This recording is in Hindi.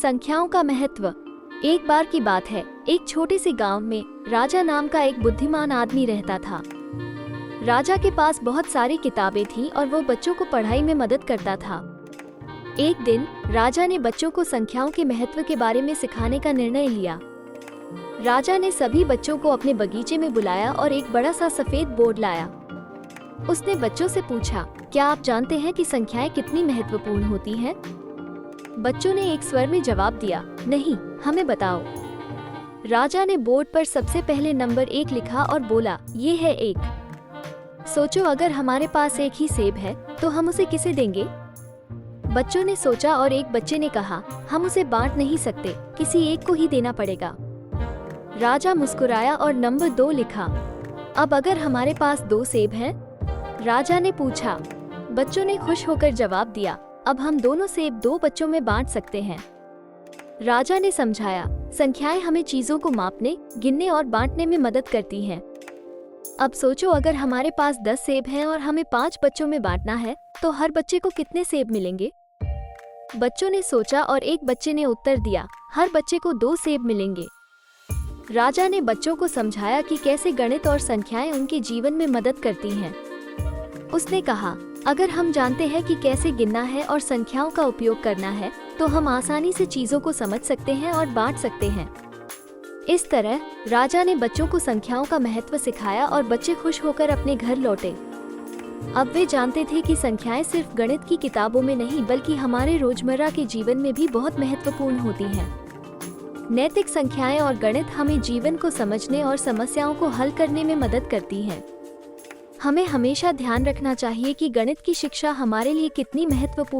संख्याओं का महत्व। एक बार की बात है, एक छोटे से गांव में राजा नाम का एक बुद्धिमान आदमी रहता था। राजा के पास बहुत सारी किताबें थीं और वो बच्चों को पढ़ाई में मदद करता था। एक दिन राजा ने बच्चों को संख्याओं के महत्व के बारे में सिखाने का निर्णय लिया। राजा ने सभी बच्चों को अपने बगीचे में बुलाया और एक बड़ा सा सफेद बोर्ड लाया। उसने बच्चों से पूछा, क्या आप जानते हैं कि संख्याएं कितनी महत्वपूर्ण होती हैं? बच्चों ने एक स्वर में जवाब दिया, नहीं, हमें बताओ। राजा ने बोर्ड पर सबसे पहले नंबर 1 लिखा और बोला, ये है 1। सोचो, अगर हमारे पास एक ही सेब है तो हम उसे किसे देंगे? बच्चों ने सोचा और एक बच्चे ने कहा, हम उसे बांट नहीं सकते, किसी एक को ही देना पड़ेगा। राजा मुस्कुराया और नंबर 2 लिखा। अब अगर हमारे पास 2 सेब हैं? राजा ने पूछा। बच्चों ने खुश होकर जवाब दिया, अब हम दोनों सेब 2 बच्चों में बांट सकते हैं। राजा ने समझाया, संख्याएं हमें चीजों को मापने, गिनने और बांटने में मदद करती हैं। अब सोचो, अगर हमारे पास 10 सेब हैं और हमें 5 बच्चों में बांटना है तो हर बच्चे को कितने सेब मिलेंगे? बच्चों ने सोचा और एक बच्चे ने उत्तर दिया, हर बच्चे को 2 सेब मिलेंगे। राजा ने बच्चों को समझाया कि कैसे गणित और संख्याएं उनके जीवन में मदद करती हैं। उसने कहा, अगर हम जानते हैं कि कैसे गिनना है और संख्याओं का उपयोग करना है तो हम आसानी से चीजों को समझ सकते हैं और बांट सकते हैं। इस तरह राजा ने बच्चों को संख्याओं का महत्व सिखाया और बच्चे खुश होकर अपने घर लौटे। अब वे जानते थे कि संख्याएं सिर्फ गणित की किताबों में नहीं बल्कि हमारे रोजमर्रा के जीवन में भी बहुत महत्वपूर्ण होती हैं। नैतिक संख्याएं और गणित हमें जीवन को समझने और समस्याओं को हल करने में मदद करती हैं। हमें हमेशा ध्यान रखना चाहिए कि गणित की शिक्षा हमारे लिए कितनी महत्वपूर्ण